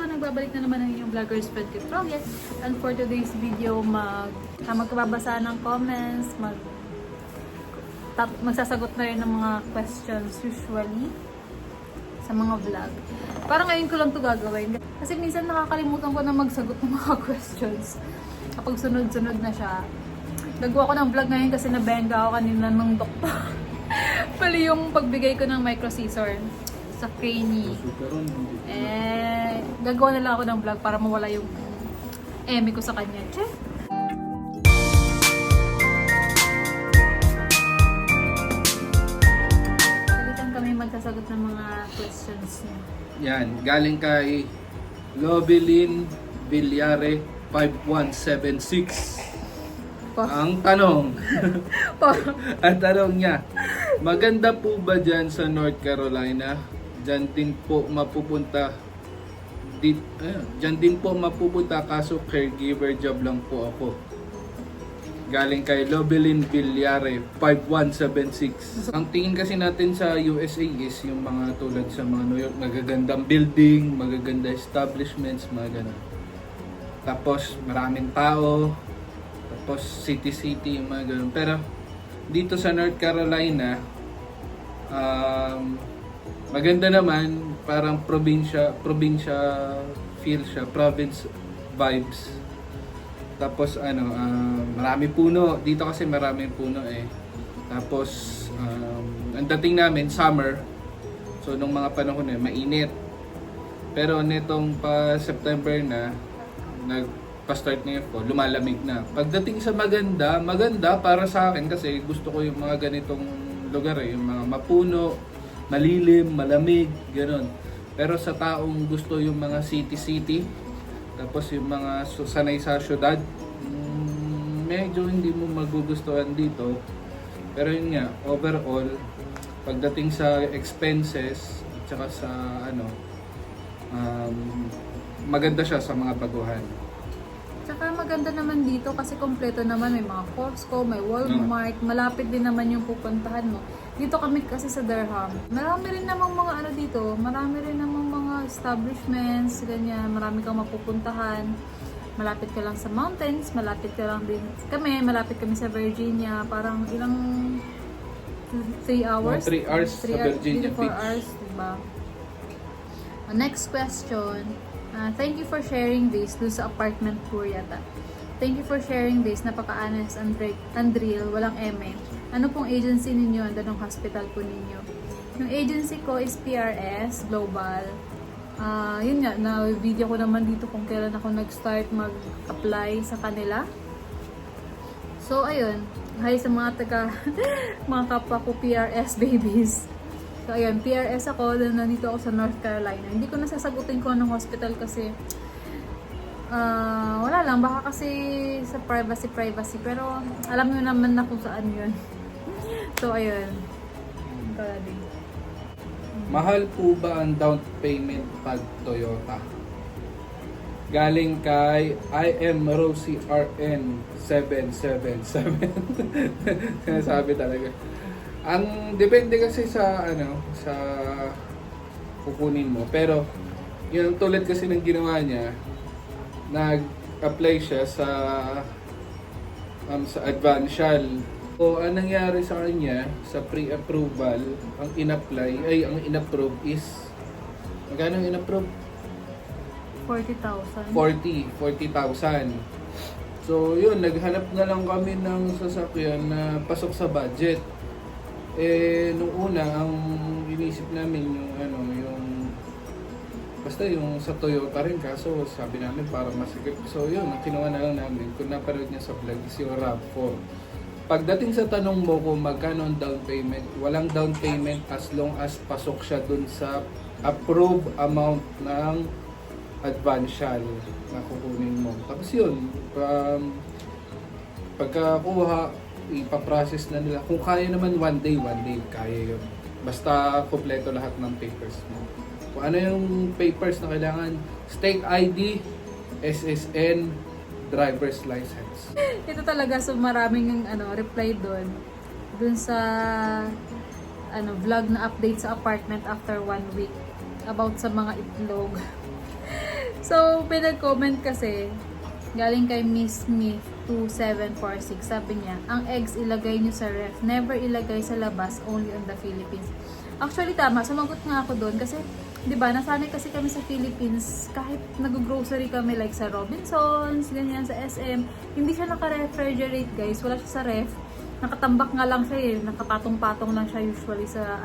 So, nagbabalik na naman ang inyong vlogger's friend kay Project. And for today's video, magkababasa ng comments, magsasagot na rin ng mga questions usually sa mga vlog. Parang ngayon ko lang ito gagawin. Kasi minsan nakakalimutan ko na magsagot ng mga questions. Kapag sunod-sunod na siya. Nagawa ko ng vlog ngayon kasi nabenga ako kanina ng doktor. Pali yung pagbigay ko ng micro scissor sa Cranny. Gagawa na lang ako ng vlog para mawala yung eme ko sa kanya. Che? Salitan kami magsasagot ng mga questions niya. Yan, galing kay Lovelyn Villare 5176. Ang tanong, ang tanong niya, maganda po ba dyan sa North Carolina? Dyan din po mapupunta kaso caregiver job lang po ako. Galing kay Lovelyn Villare 5176. Ang tingin kasi natin sa USA is yung mga tulad sa mga New York, magagandang building, magaganda establishments, mga ganun. Tapos maraming tao, tapos city, yung mga ganun. Pero dito sa North Carolina, maganda naman, parang probinsya feel siya, province vibes. Tapos marami puno. Dito kasi maraming puno eh. Tapos ang dating namin summer. So nung mga panahon na mainit. Pero nitong pa September na nagpa-start na yun, lumalamig na. Pagdating sa maganda para sa akin kasi gusto ko yung mga ganitong lugar eh, yung mga mapuno, malilim, malamig, gano'n. Pero sa taong gusto yung mga city, tapos yung mga sanay sa syudad, medyo hindi mo magugustuhan dito. Pero yun nga, overall, pagdating sa expenses, at saka sa maganda siya sa mga baguhan. Tsaka maganda naman dito kasi kompleto naman. May mga Costco, may Walmart, malapit din naman yung pupuntahan mo. Dito kami kasi sa Durham. Marami rin namang mga dito, marami rin namang mga establishments, ganyan. Marami kang mapupuntahan. Malapit ka lang sa mountains, malapit ka lang din malapit kami sa Virginia. Parang ilang 3 hours? 3 hours sa Virginia Beach. 4 hours, diba? Next question. Thank you for sharing this dun sa apartment tour yata. Thank you for sharing this. Napaka-honest and real. Walang eme. Ano pong agency ninyo? Anong hospital po ninyo? Yung agency ko is PRS Global. Yun nga, na-video ko naman dito kung kailan ako nag-start mag-apply sa kanila. So, ayun. Hi sa mga mga kapwa ko PRS babies. So, ayun, PRS ako, nandito ako sa North Carolina. Hindi ko nasasagutin ko anong hospital kasi wala lang, baka kasi sa privacy, pero alam nyo naman na kung saan yun. So, ayun. Mahal po ba ang down payment pag Toyota? Galing kay I am Rosie RN 777. Sinasabi talaga. Ang depende kasi sa sa kukunin mo. Pero yun tulad kasi ng ginawa niya, nag-apply siya sa Advantial. So ang nangyari sa kanya sa pre-approval, ang in-approve is magkano ang in-approve? 40,000. 40,000. So yun, naghanap na lang kami ng sasakyan na pasok sa budget. Nung una, ang inisip namin yung basta yung sa Toyota rin, kaso sabi namin para masigit. So yun, ang kinuha na lang namin, kung napanood niya sa vlog, is yung RAV4. Pagdating sa tanong mo kung magkano ang down payment, walang down payment as long as pasok siya dun sa approved amount ng Advantial na kukunin mo. Tapos yun, pagkakuha, ipaprocess na nila. Kung kaya naman one day, kaya yun. Basta kompleto lahat ng papers mo. Kung ano yung papers na kailangan, state ID, SSN, driver's license. Ito talaga, so maraming reply dun sa vlog na update sa apartment after 1 week about sa mga itlog. So, pinag-comment kasi, galing kay Miss Smith 2746, sabi niya, ang eggs ilagay nyo sa ref, never ilagay sa labas, only on the Philippines. Actually, tama, sumagot nga ako doon kasi, di ba, nasanay kasi kami sa Philippines, kahit nag-grocery kami like sa Robinsons, ganyan, sa SM, hindi siya naka-refrigerate guys, wala siya sa ref, nakatambak nga lang siya nakapatong-patong lang siya usually sa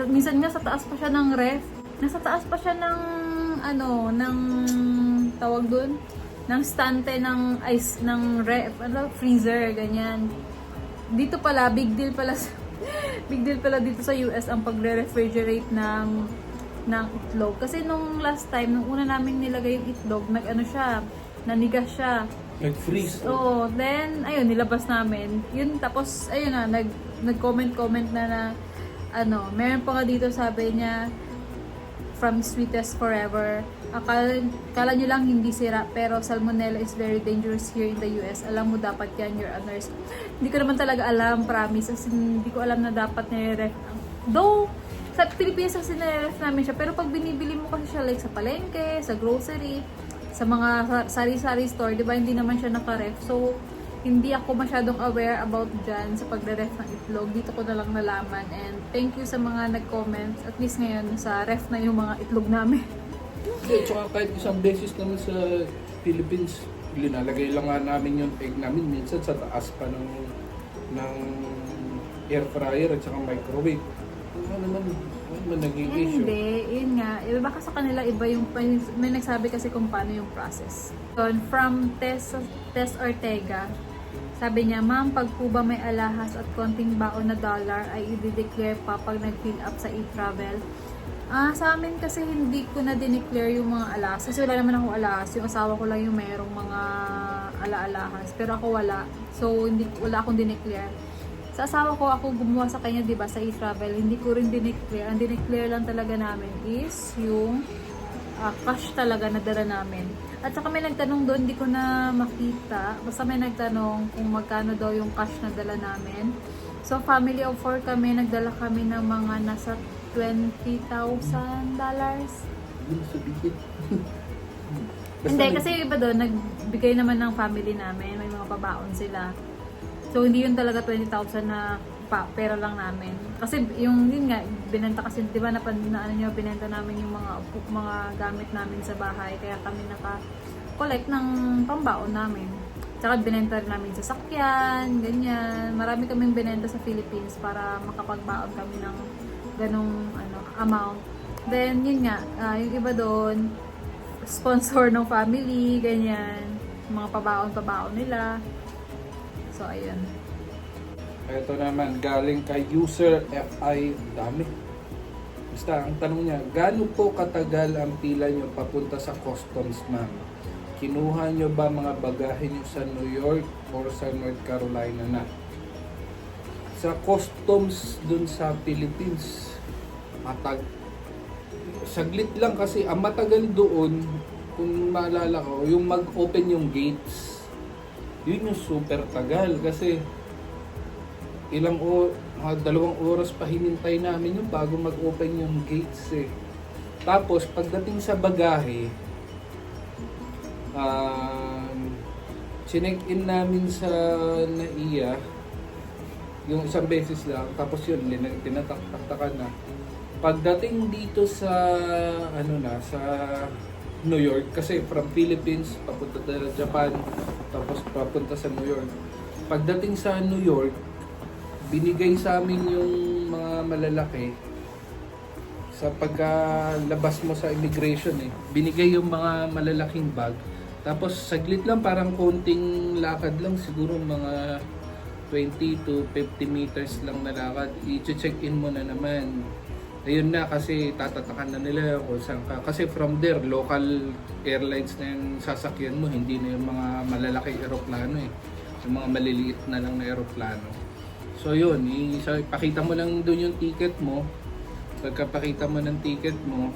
minsan nga sa taas pa siya ng ref, nasa taas pa siya ng ng tawag doon, ng stante ng ice, ng ref, freezer, ganyan. Dito pala, big deal pala dito sa US ang pagre-refrigerate ng itlog. Kasi nung last time, nung una naming nilagay yung itlog, siya, nanigas siya. Nag-freeze. Oo, then, ayun, nilabas namin. Yun, tapos, ayun na, nag-comment na meron pa nga dito, sabi niya, from Sweetest Forever. Kala nyo lang hindi sira, pero salmonella is very dangerous here in the US. Alam mo dapat yan, your honors. Hindi ko naman talaga alam, promise. As in, hindi ko alam na dapat nire-ref. Though, sa Pilipinas kasi nire-ref namin siya, pero pag binibili mo kasi siya like sa palengke, sa grocery, sa mga sari-sari store, di ba, hindi naman siya naka-ref. So, hindi ako masyadong aware about dyan sa pagre-ref ng itlog. Dito ko na lang nalaman. And thank you sa mga nag-comment. At least ngayon, sa ref na yung mga itlog namin. Tsaka kahit isang beses naman sa Philippines, linalagay lang nga namin yung egg namin. Minsan sa taas pa ng air fryer at saka microwave. Ano naman naging issue? Hindi, yun nga. Baka sa kanila iba yung, may nagsabi kasi kung paano yung process. So, from Tess Ortega, sabi niya, ma'am, pag po ba may alahas at konting baon na dollar ay i-declare pa pag nag-fill up sa e-travel? Sa amin kasi hindi ko na dineclare yung mga alahas. Kasi wala naman ako alahas. Yung asawa ko lang yung mayroong mga ala-alahas. Pero ako wala. So, wala akong dineclare. Sa asawa ko, ako gumawa sa kanya, diba, sa e-travel. Hindi ko rin dineclare. Ang dineclare lang talaga namin is yung cash talaga na dala namin. At saka may nagtanong doon, hindi ko na makita. Basta may nagtanong kung magkano daw yung cash na dala namin. So, family of 4 kami, nagdala kami ng mga nasa $20,000. Hindi sabihin. Hindi, kasi yung iba doon, nagbigay naman ng family namin. May mga pabaon sila. So, hindi yun talaga 20,000 na pera lang namin. Kasi yun nga, binenta kasi, di ba, binenta namin yung mga gamit namin sa bahay. Kaya kami naka-collect ng pambaon namin. Tsaka binenta rin namin sa sakyan, ganyan. Marami kaming binenta sa Philippines para makapagbaon kami ng ganong amount. Then, yun nga, yung iba doon, sponsor ng family, ganyan. Mga pabaon nila. So, ayun. Ito naman, galing kay user FI, dami. Basta, ang tanong niya, gaano po katagal ang pila nyo papunta sa customs, ma'am? Kinuha nyo ba mga bagahe nyo sa New York or sa North Carolina na? Sa customs dun sa Philippines, saglit lang kasi ang matagal doon, kung maalala ko, yung mag-open yung gates, yun yung super tagal kasi mga 2 oras pa hinintay namin yung bago mag-open yung gates eh. Tapos pagdating sa bagahe, chinek-in namin sa NAIA yung isang beses lang, tapos yun tinataktakan na. Pagdating dito sa sa New York, kasi from Philippines papunta sa Japan, tapos papunta sa New York. Pagdating sa New York, binigay sa amin yung mga malalaki sa pagkalabas mo sa immigration eh. Binigay yung mga malalaking bag. Tapos saglit lang, parang konting lakad lang, siguro mga 20 to 50 meters lang na lakad. I-check-in mo na naman. Ayun na, kasi tatatakan na nila kung saan ka. Kasi from there, local airlines na yung sasakyan mo, hindi na yung mga malalaking eroplano eh. Yung mga maliliit na lang na eroplano. So yun, ipakita mo lang doon yung ticket mo. Pagkapakita mo ng ticket mo,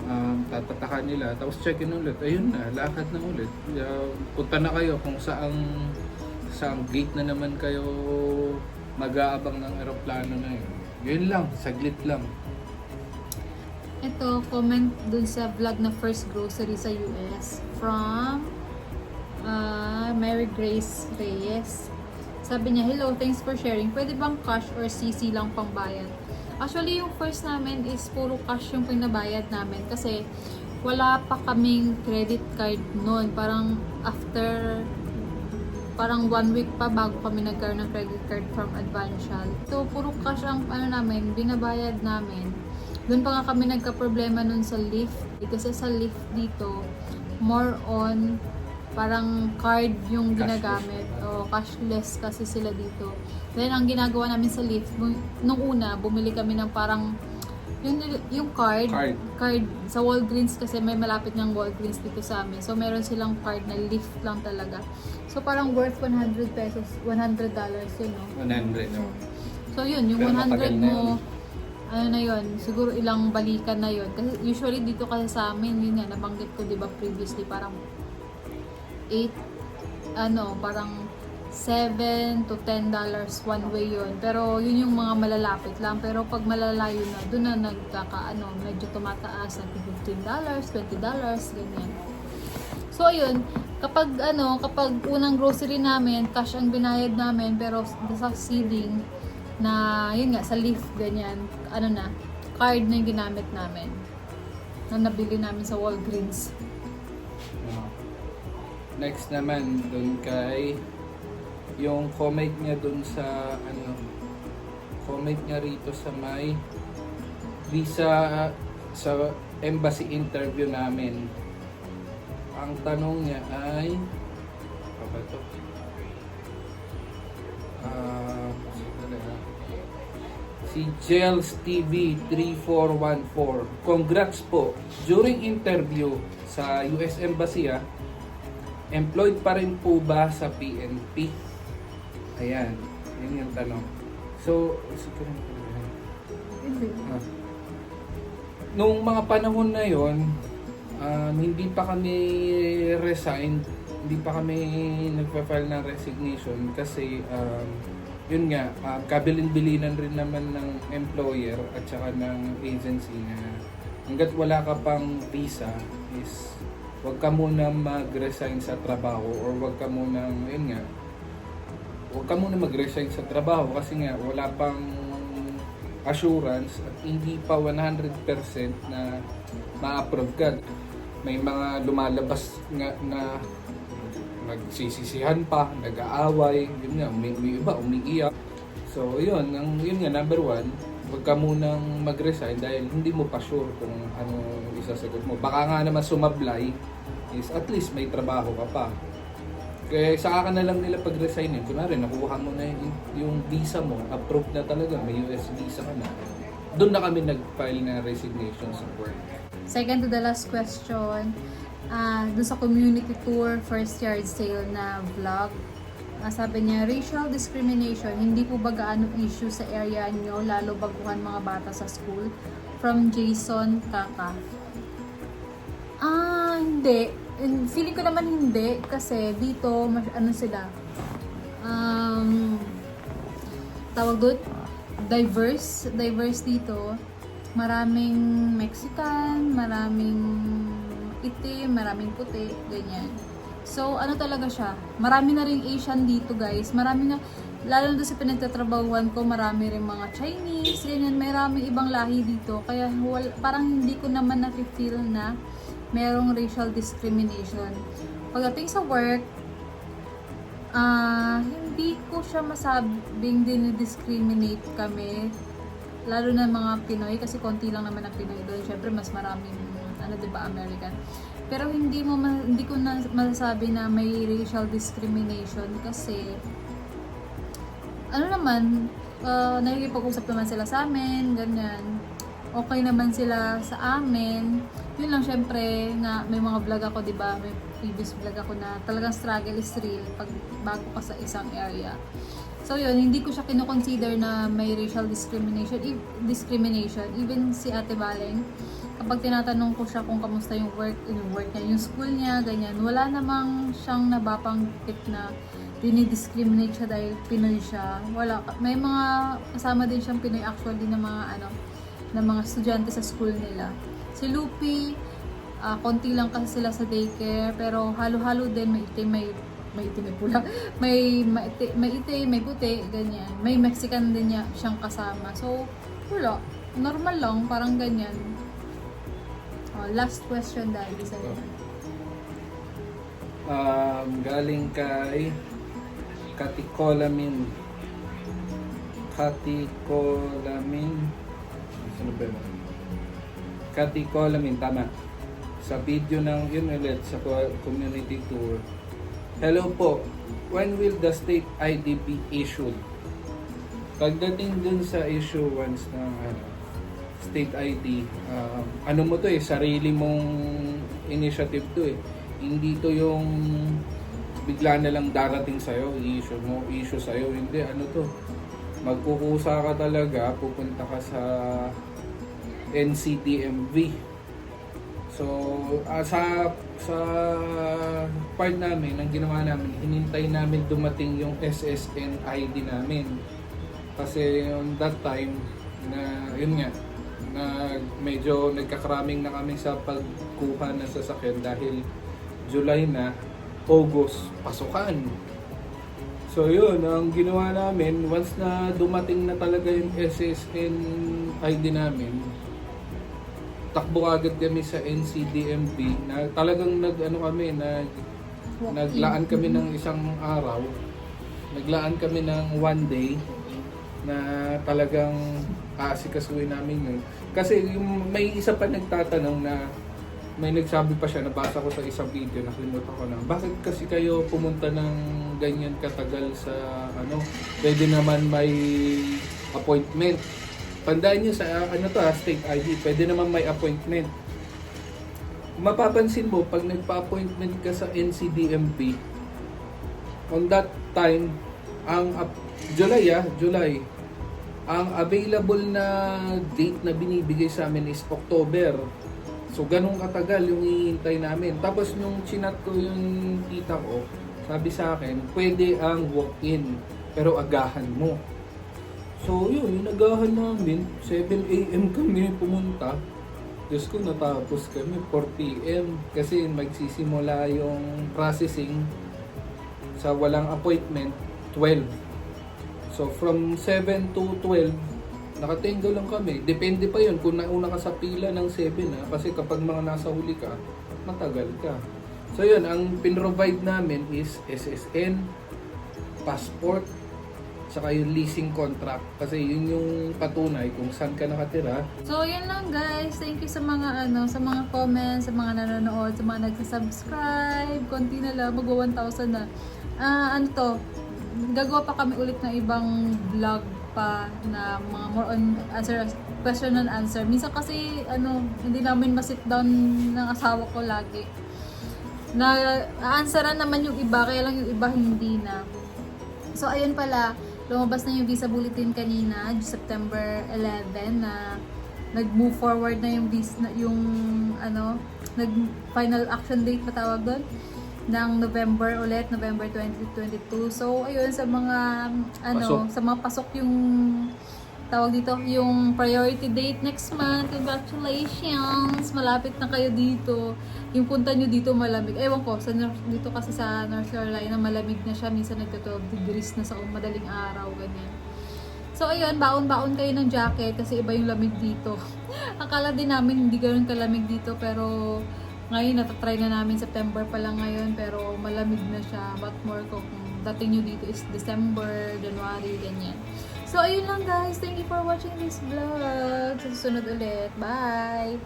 tatatakan nila. Tapos check-in ulit. Ayun na, lakad na ulit. Punta na kayo kung saang gate na naman kayo mag-aabang ng eroplano na yun. Yun lang, saglit lang. Ito, comment dun sa vlog na First Grocery sa US from Mary Grace Reyes. Sabi niya, hello, thanks for sharing. Pwede bang cash or CC lang pang bayad? Actually, yung first namin is puro cash yung pinabayad namin kasi wala pa kaming credit card noon. Parang after 1 week pa bago kami nagkaroon ng credit card from Advantial. So, puro cash ang namin, binabayad namin. Doon pa nga kami nagka-problema nun sa Lyft. Kasi sa Lyft dito, more on parang card yung ginagamit. O cashless kasi sila dito. Then, ang ginagawa namin sa Lyft, nung una, bumili kami ng parang yung card sa Walgreens kasi may malapit ng Walgreens dito sa amin. So, meron silang card na Lyft lang talaga. So, parang worth $100 yun, no? 100, no? So, yun, yung Pero 100 matagal na mo, yun. ano na yun, siguro ilang balikan na yun. Kasi usually dito kasi sa amin, yun nga, nabanggit ko, diba, previously, parang 7 to $10 one way yun. Pero yun yung mga malalapit lang. Pero pag malalayo na, doon na medyo tumataas, $15, $20, ganyan. So ayun, kapag unang grocery namin, cash ang binayad namin, pero sa seeding na yun nga sa Lyft ganyan, card na yung ginamit namin. Na nabili namin sa Walgreens. Next naman dun kay yung comment niya dun sa comment niya rito sa may visa sa embassy interview namin. Ang tanong niya ay apa to? Si Gels TV 3414. Congrats po. During interview sa US Embassy, employed pa rin po ba sa PNP? Ayan, yun yung tanong. So, nung mga panahon na yon, hindi pa kami resigned, hindi pa kami nagpa-file ng resignation kasi yun nga, kabilin-bilinan rin naman ng employer at saka ng agency na hanggat wala ka pang visa is huwag ka muna mag-resign sa trabaho or huwag ka muna, mag-resign sa trabaho kasi nga wala pang assurance at hindi pa 100% na ma-approve ka. May mga lumalabas nga na nagsisisihan pa, nag-aaway, yun nga, may iba umiiyak. So yun nga, number one, huwag ka munang mag-resign dahil hindi mo pa sure kung ano isasagot mo. Baka nga naman sumablay is at least may trabaho ka pa. Kaya saka ka na lang nila pag-resign. Kunwari, nakuha mo na yung visa mo, approved na talaga, may US visa ka na. Doon na kami nag-file na resignation sa work. Second to the last question, doon sa community tour, first yard sale na vlog, sabi niya, racial discrimination, hindi po ba gaano issue sa area nyo, lalo baguhan mga bata sa school? From Jason Kaka. Hindi. Feeling ko naman hindi kasi dito sila tawag doon diverse dito, maraming Mexican, maraming itim, maraming puti, ganyan. So talaga siya, marami na ring Asian dito guys, marami na, lalo na sa pinagtatrabahuan ko, marami rin mga Chinese, ganyan, maraming ibang lahi dito, kaya parang hindi ko naman na-feel na merong racial discrimination. Pagdating sa work, hindi ko siya masabing dinidiscriminate kami. Lalo na mga Pinoy, kasi konti lang naman ang Pinoy doon. Syempre, mas maraming, diba, American. Pero hindi ko na masasabi na may racial discrimination kasi, nakikipag-usap naman sila sa amin, ganyan. Okay naman sila sa amin. Yun lang, syempre, nga may mga vlog ako, diba? May previous vlog ako na talagang struggle is real pag bago ka sa isang area. So yun, hindi ko siya kino-consider na may racial discrimination. Even si Ate Baleng, kapag tinatanong ko siya kung kamusta yung work niya, yung school niya, ganyan, wala namang siyang nababanggit na dinidiscriminate siya dahil Pinoy siya. Wala. May mga kasama din siyang Pinoy actually na mga ng mga estudyante sa school nila. Si Lupi, konti lang kasi sila sa daycare, pero halo-halo din, may itim, may pula, may itim, may puti, ganyan. May Mexican din niya siyang kasama. So, wala. Normal lang, parang ganyan. Last question, Daddy, sa'yo. Galing kay Katikolamin. Ano ba yun? Katikolamin, tama. Sa video ng yun ulit sa community tour. Hello po, when will the state ID be issued? Pagdating dun sa issuance ng state ID, ano mo to sarili mong initiative to Hindi to yung bigla na lang darating sa'yo, issue sa'yo. Hindi, magkukusa ka talaga, pupunta ka sa NCDMV. So, sa part namin, ang ginawa namin, hinintay namin dumating yung SSN ID namin. Kasi on that time, na yun nga, na medyo nagkakaraming na kami sa pagkuha ng sasakyan dahil July na, August, pasukan. So yun, ang ginawa namin, once na dumating na talaga yung SSN ID namin, takbo agad kami sa NCDMV na talagang naglaan kami ng isang araw, naglaan kami ng one day na talagang aasikasuhin namin yun. Kasi may isa pa nagtatanong na may nagsabi pa siya, nabasa ko sa isang video, nakalimutan ko na, bakit kasi kayo pumunta ng ganyan katagal sa pwede naman may appointment. Tandaan nyo sa state ID, pwede naman may appointment. Mapapansin mo, pag nagpa-appointment ka sa NCDMP, on that time, ang July, ang available na date na binibigay sa amin is October. So, ganun katagal yung hihintay namin. Tapos, nung chinat ko yung tita ko, sabi sa akin, pwede ang walk-in, pero agahan mo. So, yun, yung agahan namin, 7 AM kami pumunta. Diyos ko, natapos kami, 4 PM. Kasi magsisimula yung processing sa walang appointment, 12. So, from 7 to 12, nakatengo lang kami. Depende pa yun kung nauna ka sa pila ng 7 kasi kapag mga nasa huli ka, matagal ka. So yun, ang pinrovide namin is SSN, passport, saka yung leasing contract. Kasi yun yung patunay kung saan ka nakatira. So yun lang guys. Thank you sa mga sa mga comments, sa mga nanonood, sa mga nagsasubscribe. Konti na lang, mag-1,000 na. Gagawa pa kami ulit ng ibang vlog pa na mga more on question and answer. Minsan kasi hindi namin ma-sit down ng asawa ko lagi. Na answeran naman yung iba, kaya lang yung iba hindi na. So ayun pala, lumabas na yung visa bulletin kanina, September 11 na nag-move forward na yung visa, nag-final action date patawag doon ng November ulit, November 2022. So, ayun, sa mga, sa mga pasok yung, tawag dito, yung priority date next month. Congratulations! Malapit na kayo dito. Yung punta nyo dito malamig. Ewan ko, dito kasi sa North Carolina, malamig na siya. Minsan nagka 12 degrees na sa madaling araw, ganyan. So, ayun, baon-baon kayo ng jacket kasi iba yung lamig dito. Akala din namin hindi ganoon kalamig dito, pero ngayon, natatry na namin, September pa lang ngayon, pero malamig na siya. But more kung dating nyo dito is December, January, ganyan. So, ayun lang guys. Thank you for watching this vlog. Sa susunod ulit. Bye!